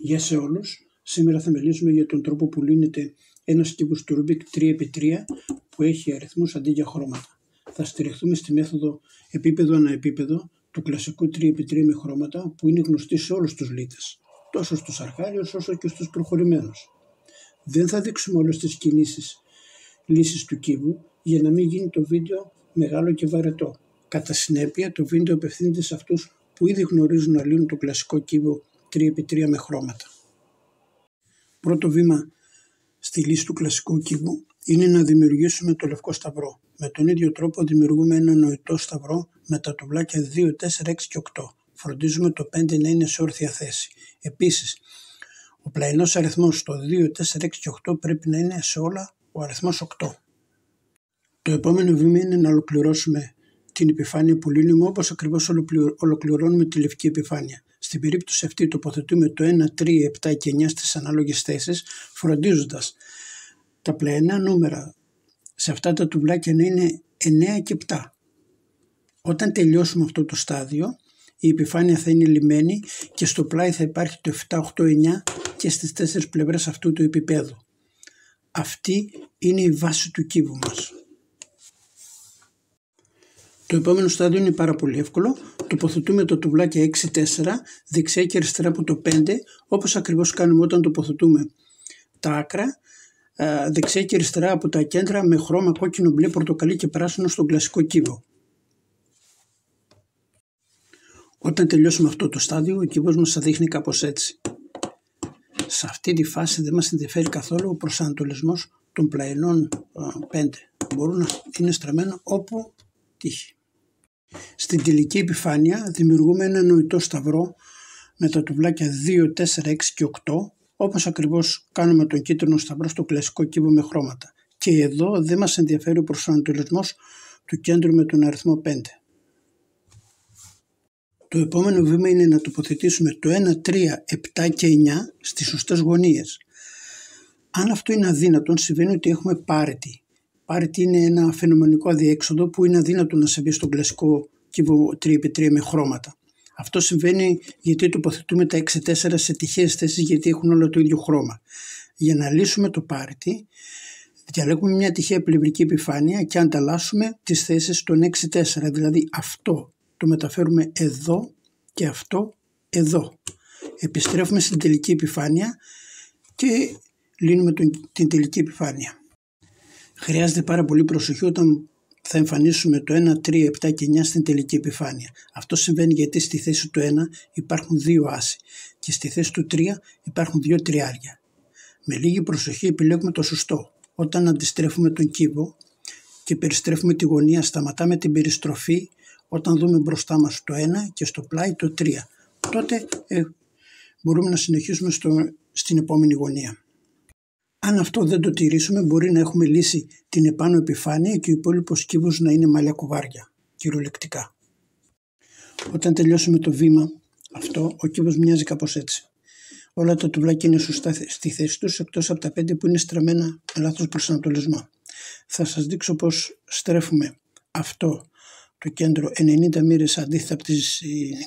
Γεια σε όλους. Σήμερα θα μιλήσουμε για τον τρόπο που λύνεται ένας κύβος του Rubik 3x3 που έχει αριθμούς αντί για χρώματα. Θα στηριχθούμε στη μέθοδο επίπεδο ανά επίπεδο του κλασικού 3x3 με χρώματα που είναι γνωστή σε όλους τους λύτες, τόσο στους αρχάριους όσο και στους προχωρημένους. Δεν θα δείξουμε όλες τις κινήσεις λύσης του κύβου για να μην γίνει το βίντεο μεγάλο και βαρετό. Κατά συνέπεια, το βίντεο απευθύνεται σε αυτούς που ήδη γνωρίζουν να λύνουν το κλασικό κύβο 3x3 με χρώματα. Πρώτο βήμα στη λύση του κλασικού κύβου είναι να δημιουργήσουμε το λευκό σταυρό. Με τον ίδιο τρόπο δημιουργούμε ένα νοητό σταυρό με τα τουβλάκια 2, 4, 6 και 8. Φροντίζουμε το 5 να είναι σε όρθια θέση. Επίσης, ο πλαϊνός αριθμός στο 2, 4, 6 και 8 πρέπει να είναι σε όλα ο αριθμός 8. Το επόμενο βήμα είναι να ολοκληρώσουμε την επιφάνεια που λύνουμε όπως ακριβώς ολοκληρώνουμε τη λευκή επιφάνεια. Στην περίπτωση αυτή τοποθετούμε το 1, 3, 7 και 9 στις ανάλογες θέσεις, φροντίζοντας τα πλαϊνά νούμερα σε αυτά τα τουβλάκια να είναι 9 και 7. Όταν τελειώσουμε αυτό το στάδιο, η επιφάνεια θα είναι λυμμένη και στο πλάι θα υπάρχει το 7, 8, 9 και στις 4 πλευρές αυτού του επίπεδου. Αυτή είναι η βάση του κύβου μας. Το επόμενο στάδιο είναι πάρα πολύ εύκολο. Τοποθετούμε το τουβλάκι 6-4 δεξιά και αριστερά από το 5, όπως ακριβώς κάνουμε όταν τοποθετούμε τα άκρα δεξιά και αριστερά από τα κέντρα με χρώμα κόκκινο, μπλε, πορτοκαλί και πράσινο στον κλασικό κύβο. Όταν τελειώσουμε αυτό το στάδιο, ο κύβος μας θα δείχνει κάπως έτσι. Σε αυτή τη φάση δεν μας ενδιαφέρει καθόλου ο προσανατολισμός των πλαϊνών 5. Μπορούν να είναι στραμμένα όπου τύχει. Στην τελική επιφάνεια δημιουργούμε ένα νοητό σταυρό με τα τουβλάκια 2, 4, 6 και 8, όπως ακριβώς κάνουμε τον κίτρινο σταυρό στο κλασικό κύβο με χρώματα. Και εδώ δεν μας ενδιαφέρει ο προσανατολισμός του κέντρου με τον αριθμό 5. Το επόμενο βήμα είναι να τοποθετήσουμε το 1, 3, 7 και 9 στις σωστές γωνίες. Αν αυτό είναι αδύνατο, συμβαίνει ότι έχουμε πάρητη. Πάρητη είναι ένα φαινομενικό αδιέξοδο που είναι αδύνατο να συμβεί στον κλασικό κύβο 3x3 με χρώματα. Αυτό συμβαίνει γιατί τοποθετούμε τα 6-4 σε τυχαίες θέσεις γιατί έχουν όλο το ίδιο χρώμα. Για να λύσουμε το πάρητη, διαλέγουμε μια τυχαία πλευρική επιφάνεια και ανταλλάσσουμε τις θέσεις των 6-4. Δηλαδή αυτό το μεταφέρουμε εδώ και αυτό εδώ. Επιστρέφουμε στην τελική επιφάνεια και λύνουμε την τελική επιφάνεια. Χρειάζεται πάρα πολύ προσοχή όταν θα εμφανίσουμε το 1, 3, 7 και 9 στην τελική επιφάνεια. Αυτό συμβαίνει γιατί στη θέση του 1 υπάρχουν 2 άσοι και στη θέση του 3 υπάρχουν 2 τριάρια. Με λίγη προσοχή επιλέγουμε το σωστό. Όταν αντιστρέφουμε τον κύβο και περιστρέφουμε τη γωνία, σταματάμε την περιστροφή όταν δούμε μπροστά μας το 1 και στο πλάι το 3. Τότε μπορούμε να συνεχίσουμε στην επόμενη γωνία. Αν αυτό δεν το τηρήσουμε, μπορεί να έχουμε λύσει την επάνω επιφάνεια και ο υπόλοιπος κύβος να είναι μαλλιά κουβάρια, κυριολεκτικά. Όταν τελειώσουμε το βήμα αυτό, ο κύβος μοιάζει κάπως έτσι. Όλα τα τουβλάκια είναι σωστά στη θέση τους, εκτός από τα 5 που είναι στραμμένα με λάθος προσανατολισμό. Θα σας δείξω πώς στρέφουμε αυτό το κέντρο 90 μοίρες αντίθετα από τη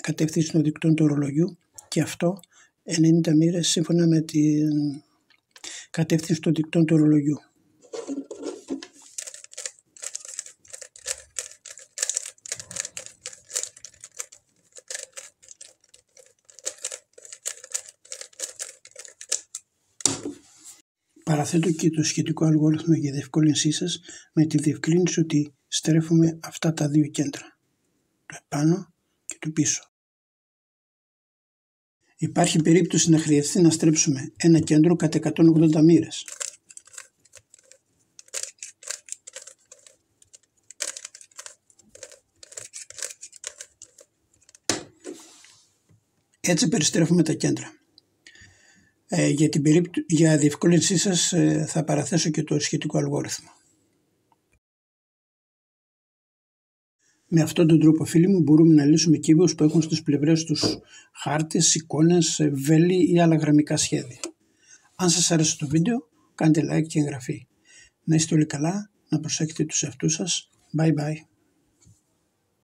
κατεύθυνση των δικτών του ορολογιού και αυτό 90 μοίρες σύμφωνα με την κατεύθυνση των δικτών του ορολογιού. Παραθέτω και το σχετικό αλγόριθμο για διευκόλυνσή σας με τη διευκρίνηση ότι στρέφουμε αυτά τα δύο κέντρα, το επάνω και το πίσω. Υπάρχει περίπτωση να χρειαστεί να στρέψουμε ένα κέντρο κατά 180 μοίρες. Έτσι περιστρέφουμε τα κέντρα. Για διευκόλυνσή σας θα παραθέσω και το σχετικό αλγόριθμο. Με αυτόν τον τρόπο, φίλοι μου, μπορούμε να λύσουμε κύβους που έχουν στις πλευρές τους χάρτες, εικόνες, βέλη ή άλλα γραμμικά σχέδια. Αν σας άρεσε το βίντεο, κάντε like και εγγραφή. Να είστε όλοι καλά, να προσέχετε τους εαυτούς σας. Bye bye.